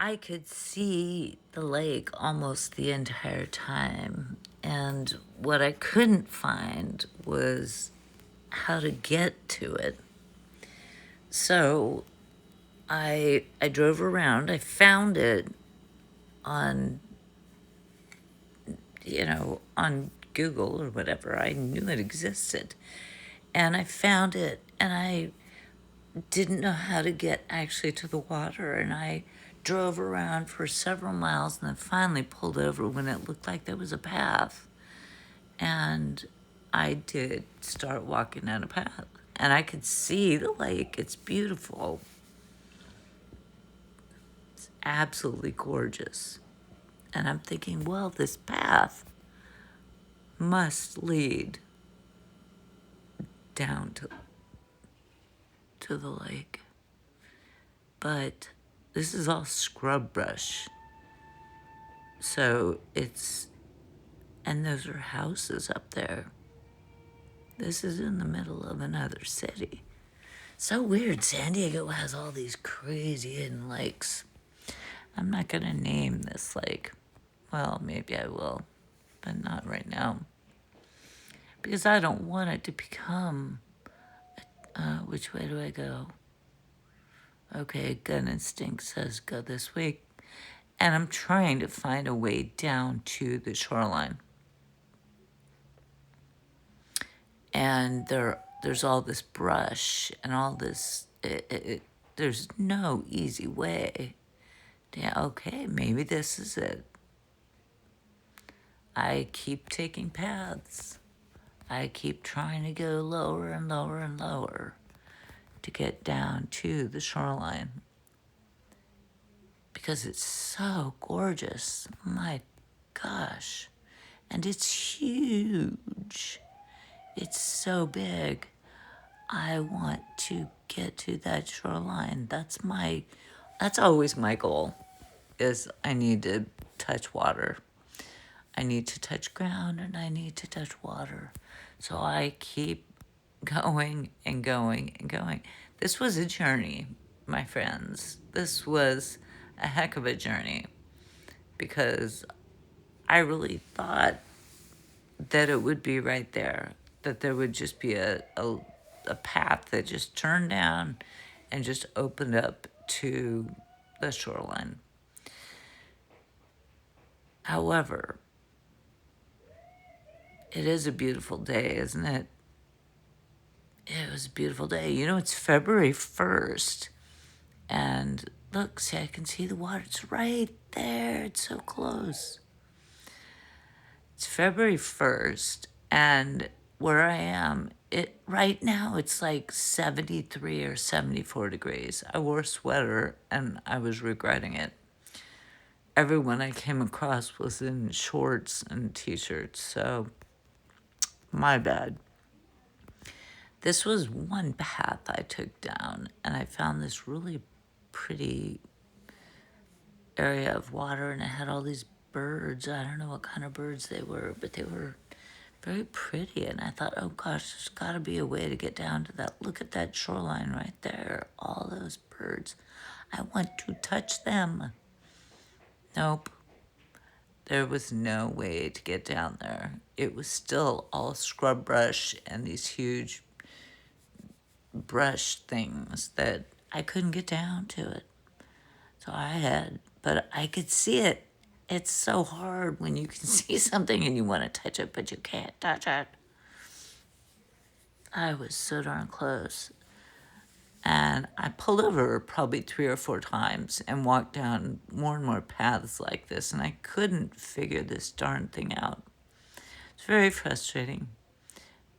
I could see the lake almost the entire time. And what I couldn't find was how to get to it. So I drove around. I found it on, on Google or whatever. I knew it existed. And I found it, and I didn't know how to get actually to the water. And I drove around for several miles and then finally pulled over when it looked like there was a path. And I did start walking down a path. And I could see the lake. It's beautiful. It's absolutely gorgeous. And I'm thinking, well, this path must lead down to the lake. But this is all scrub brush. So and those are houses up there. This is in the middle of another city. So weird. San Diego has all these crazy hidden lakes. I'm not going to name this lake. Well, maybe I will, but not right now. Because I don't want it to become, which way do I go? Okay, gut instinct says go this way. And I'm trying to find a way down to the shoreline. And there's all this brush and all this, there's no easy way. Yeah, okay, maybe this is it. I keep taking paths. I keep trying to go lower and lower and lower to get down to the shoreline because it's so gorgeous. My gosh. And it's huge. It's so big. I want to get to that shoreline. That's always my goal, is I need to touch water. I need to touch ground and I need to touch water. So I keep going and going and going. This was a journey, my friends. This was a heck of a journey because I really thought that it would be right there, that there would just be a path that just turned down and just opened up to the shoreline. However, it is a beautiful day, isn't it? It was a beautiful day. You know, it's February 1st. And look, see, I can see the water. It's right there. It's so close. It's February 1st. And where I am, right now it's like 73 or 74 degrees. I wore a sweater and I was regretting it. Everyone I came across was in shorts and t-shirts, so my bad. This was one path I took down, and I found this really pretty area of water, and it had all these birds. I don't know what kind of birds they were, but they were very pretty. And I thought, oh gosh, there's got to be a way to get down to that. Look at that shoreline right there. All those birds. I want to touch them. Nope. There was no way to get down there. It was still all scrub brush and these huge brush things that I couldn't get down to it. So but I could see it. It's so hard when you can see something and you want to touch it, but you can't touch it. I was so darn close. And I pulled over probably 3 or 4 times and walked down more and more paths like this, and I couldn't figure this darn thing out. It's very frustrating.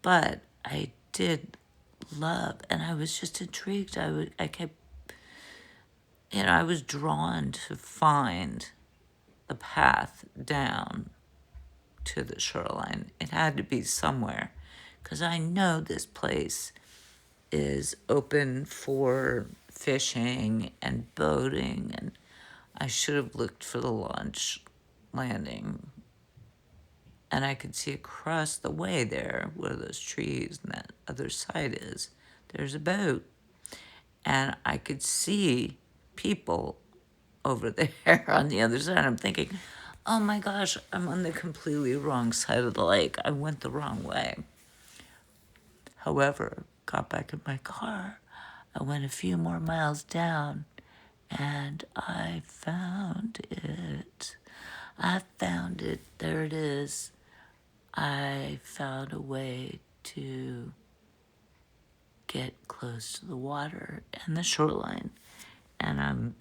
But I did love, and I was just intrigued. I kept, I was drawn to find the path down to the shoreline. It had to be somewhere, because I know this place is open for fishing and boating, and I should have looked for the launch landing. And I could see across the way there, where those trees and that other side is, there's a boat. And I could see people over there on the other side. I'm thinking, oh my gosh, I'm on the completely wrong side of the lake. I went the wrong way. However, got back in my car. I went a few more miles down and I found it. I found it. There it is. I found a way to get close to the water and the shoreline. And I'm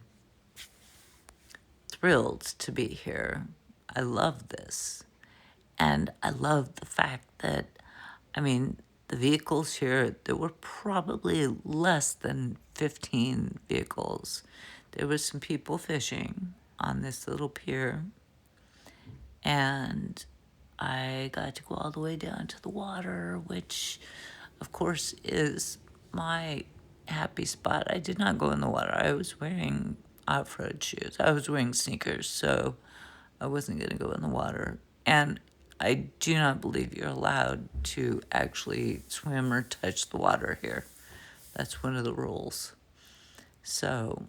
thrilled to be here. I love this. And I love the fact that, I mean, the vehicles here, there were probably less than 15 vehicles. There was some people fishing on this little pier. And I got to go all the way down to the water, which, of course, is my happy spot. I did not go in the water. I was wearing off-road shoes. I was wearing sneakers, so I wasn't going to go in the water. And I do not believe you're allowed to actually swim or touch the water here. That's one of the rules. So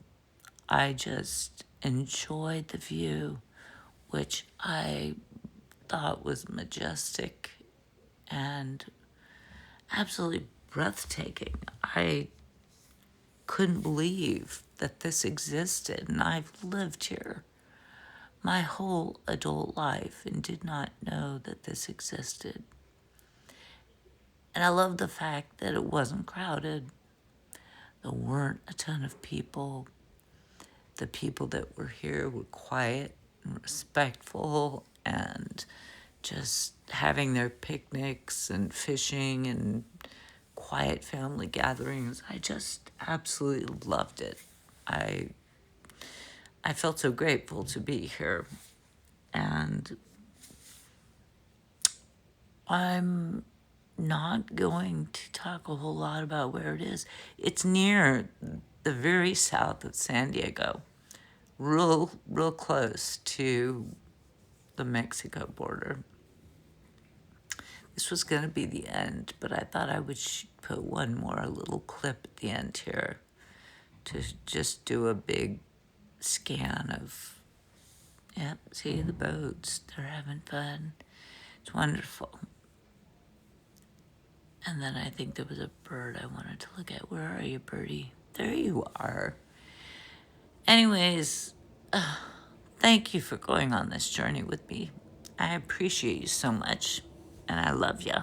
I just enjoyed the view, which I thought was majestic and absolutely breathtaking. I couldn't believe that this existed, and I've lived here my whole adult life and did not know that this existed. And I love the fact that it wasn't crowded. There weren't a ton of people. The people that were here were quiet and respectful and just having their picnics and fishing and quiet family gatherings. I just absolutely loved it. I felt so grateful to be here. And I'm not going to talk a whole lot about where it is. It's near the very south of San Diego, real close to the Mexico border. This was going to be the end, but I thought I would put one more little clip at the end here to just do a big scan of, yep, see the boats, they're having fun. It's wonderful. And then I think there was a bird I wanted to look at. Where are you, birdie? There you are. Anyways, thank you for going on this journey with me. I appreciate you so much, and I love you.